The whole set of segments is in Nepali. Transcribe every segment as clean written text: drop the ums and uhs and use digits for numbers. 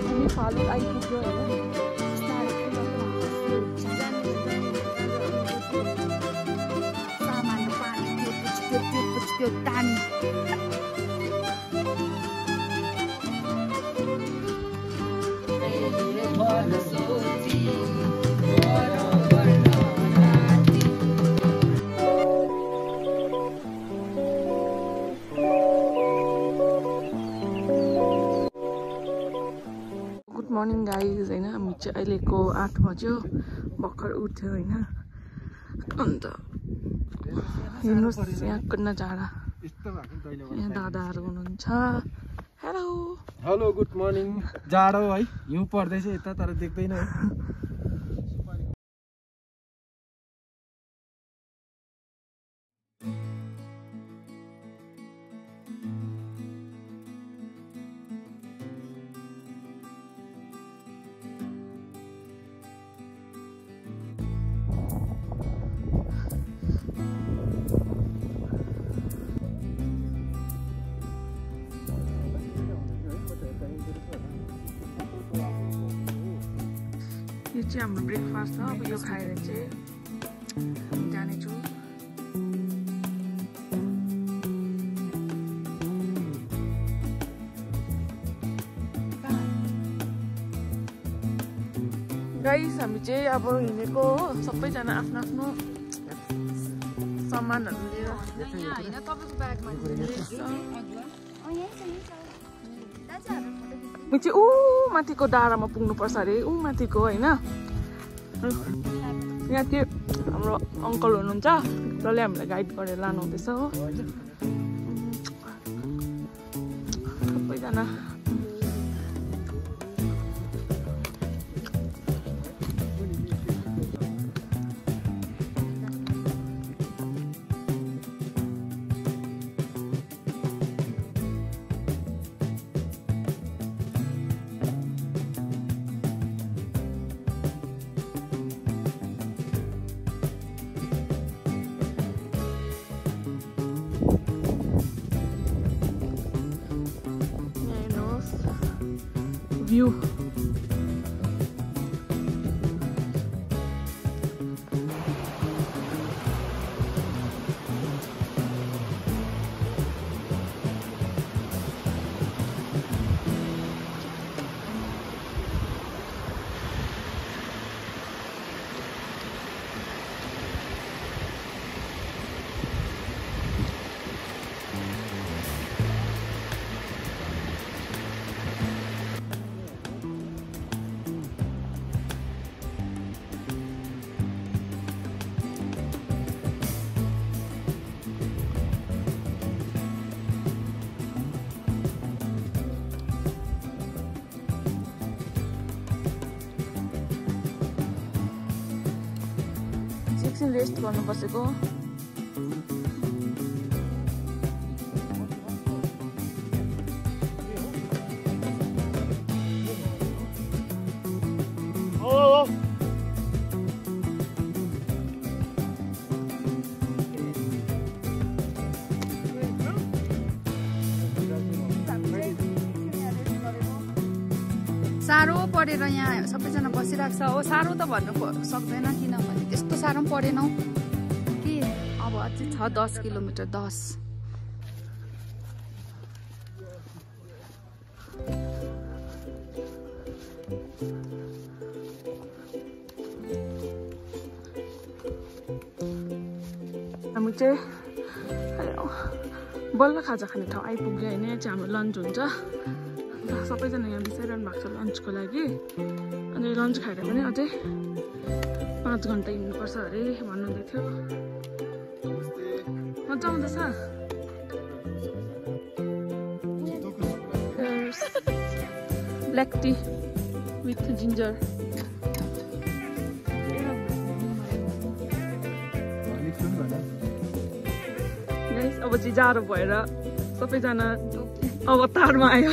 हामी फालुट आइपुग्यो होइन सामान पानी त्यो तानी गुड मर्निङ गाइज होइन हामी चाहिँ अहिलेको 8 बज्यो भर्खर उठ्यो होइन अन्त हेर्नुहोस् यहाँको नजारा यहाँ दादाहरू हुनुहुन्छ हेलो हेलो गुड मर्निङ जाडो है हिउँ पर्दैछ यता तर देख्दैन है यो चाहिँ हाम्रो ब्रेकफास्ट छ अब यो खाएर चाहिँ जानेछु गाइस हामी चाहिँ अब हिँडेको हो सबैजना आफ्नो आफ्नो सामानहरू लिएर म चाहिँ ऊ माथिको डाँडामा पुग्नुपर्छ अरे ऊ माथिको होइन यहाँ त्यो हाम्रो अङ्कल हुनुहुन्छ जसले हामीलाई गाइड गरेर लानुहुँदैछ हो सबैजना view. एकछिन रेस्ट गर्नु बसेको साह्रो परेर यहाँ सबैजना बसिरहेको छ हो साह्रो त भन्नु सक्दैन किनभने त्यस्तो साह्रो पनि परेन कि अब अझै छ 10 किलोमिटर 10 हामी चाहिँ बल्ल खाजा खाने ठाउँ आइपुग्यो होइन यहाँ चाहिँ हाम्रो लन्च हुन्छ सबैजना यहाँ बिसाइरहनु भएको छ लन्चको लागि अनि लन्च खाएर पनि अझै 5 घन्टा हिँड्नुपर्छ अरे भन्नुहुँदै थियो मजा आउँदैछ ब्ल्याक टी विथ जिन्जर अब चाहिँ जाडो भएर सबैजना अवतारमा आयो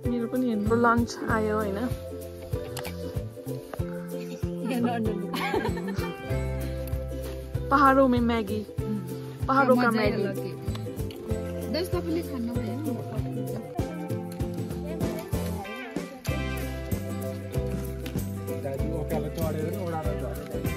मेरो पनि हेर्नु लन्च आयो होइन पहाड़ों में मैगी पहाड़ों का मैगी दाजु तपाईँले खानु भयो दाजु ओकालो चढेर ओडाएर झरेर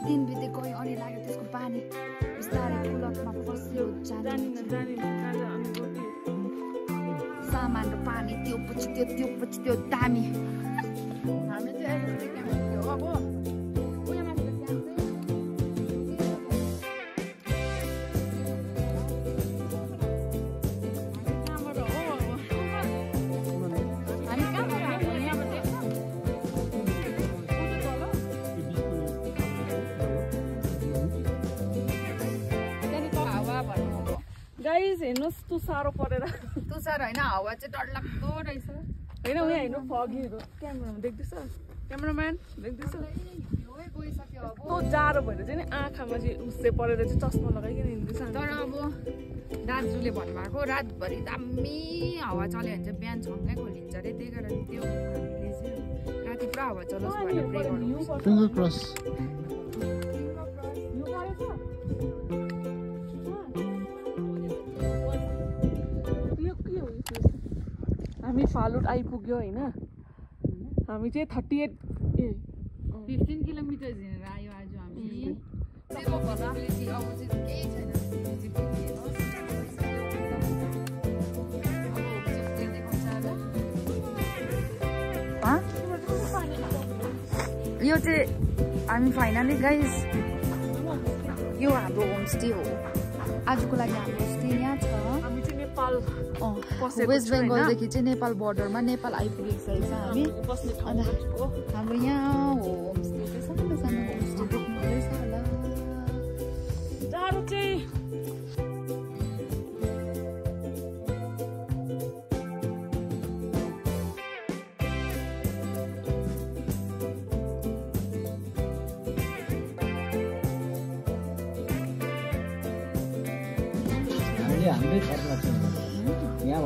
दिन बित्दै गयो अनि लाग्यो त्यसको पानी बिस्तारै कुलतमा पस्यो सामान र पानी त्यो पछि त्यो दामी हामी चाहिँ अब गाइस हेर्नुहोस् तुसारो परेर तुसार होइन हावा चाहिँ डरलाग्दो रहेछ होइन उहाँ हेर्नु फगीहरू क्यामेरामा देख्दैछ क्यामेराम्यान देख्दैछ गइसक्यो अब कस्तो जाडो भएर चाहिँ नि आँखामा चाहिँ उसले परेर चाहिँ चस्मा लगाइकन हिँड्दैछ तर अब दाजुले भन्नुभएको रातभरि दामी हावा चल्यो भने चाहिँ बिहान छङ्गै खोलिन्छ अरे त्यही कारण त्यो हामीले चाहिँ राति पुरा हावा चलोस् भनेर प्रे गर्नुपर्छ फिङ्गर क्रस हामी फालुट आइपुग्यो होइन हामी चाहिँ 38 15 किलोमिटर हिँडेर आयो आज हामी केही छैन यो चाहिँ हामी फाइनली गाइस यो हाम्रो होमस्टे हो आजको लागि हाम्रो स्टे यहाँ छ हामी चाहिँ नेपाल वेस्ट बेङ्गलदेखि चाहिँ नेपाल बोर्डरमा नेपाल आइपुगिसकेको छ हामी अनि हाम्रो यहाँ होमस्टे चाहिँ सानो सानो होमस्टे देख्नु हुँदैछ होला जाडो चाहिँ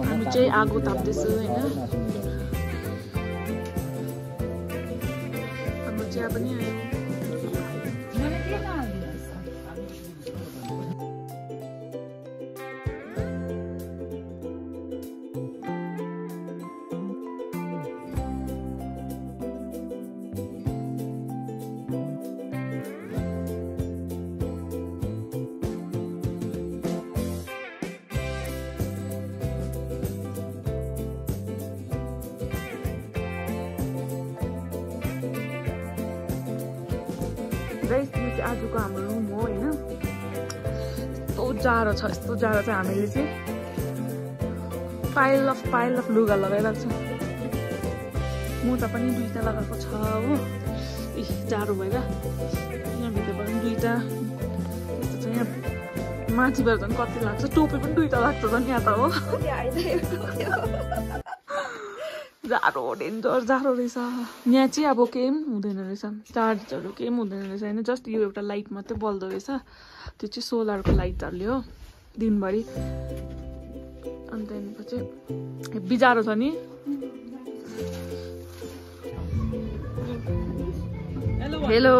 हामी चाहिँ आगो ताप्दैछु होइन हाम्रो चिया पनि आयो गाइस यो चाहिँ आजको हाम्रो रुम हो होइन यस्तो जाडो छ यस्तो जाडो चाहिँ हामीले चाहिँ पाइल अफ लुगा लगाइरहेको छ मोजा पनि 2टा लगाएको छ हो जाडो भएर यहाँभित्र पनि 2टा यस्तो चाहिँ यहाँ माथिबाट झन् कति लाग्छ टोपी पनि 2टा लाग्छ झन् यहाँ त हो जाडो डेन्जर जाडो रहेछ यहाँ चाहिँ अब केही पनि हुँदैन रहेछ चार्जहरू केही पनि हुँदैन रहेछ होइन जस्ट यो एउटा लाइट मात्रै बल्दो रहेछ त्यो चाहिँ सोलरको लाइटहरूले हो दिनभरि अन्त त्यहाँदेखिको चाहिँ बिजारो छ नि हेलो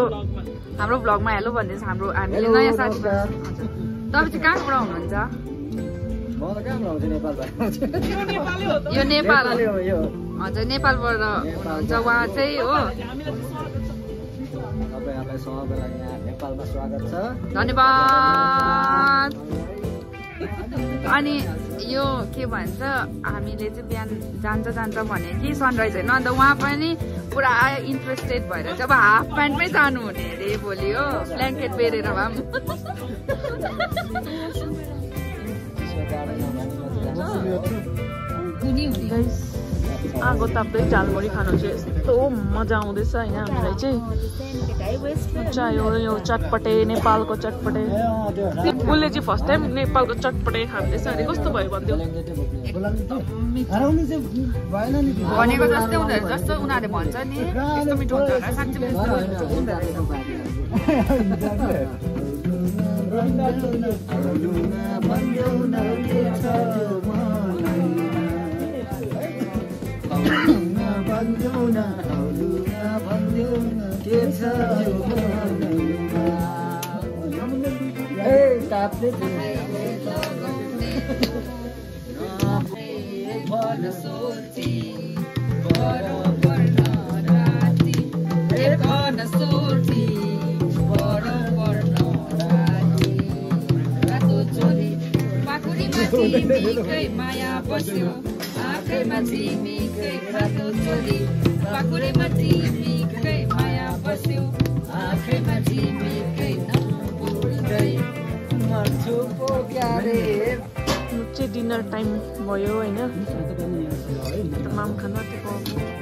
हाम्रो भ्लगमा हेलो भन्दैछ हाम्रो हामीले नयाँ साथी तपाईँ चाहिँ कहाँबाट हुनुहुन्छ यो नेपाल हजुर नेपालबाट हुनुहुन्छ उहाँ चाहिँ हो नेपालमा स्वागत छ धन्यवाद अनि यो के भन्छ हामीले चाहिँ बिहान जान्छ भने कि सनराइज होइन अन्त उहाँ पनि पुरा इन्ट्रेस्टेड भएर चाहिँ अब हाफ प्यान्टमै जानु हुने अरे भोलि हो ब्ल्याङ्केट बेरेर भए पनि आगो ताप्दै झालमुरी खानु चाहिँ यस्तो मजा आउँदैछ होइन हामीलाई चाहिँ चाह्यो यो चटपटे नेपालको चटपटे उसले चाहिँ फर्स्ट टाइम नेपालको चटपटे खाँदैछ अरे कस्तो भयो भन्थ्यो भनेको जस्तै उनीहरू जस्तो उनीहरूले भन्छ नि यस्तो मिठो हुन्छ होला साँच्चै मिठो हुँदो रहेछ माया बस्यो आँखैमा तिमीकै खातो छोरी पाकुरेमा तिमीकै माया बस्यो आँखैमा तिमीकै नपुर्दै मर्छु पो क्यारे चाहिँ डिनर टाइम भयो होइन माम खानु आँटेको हुन्छ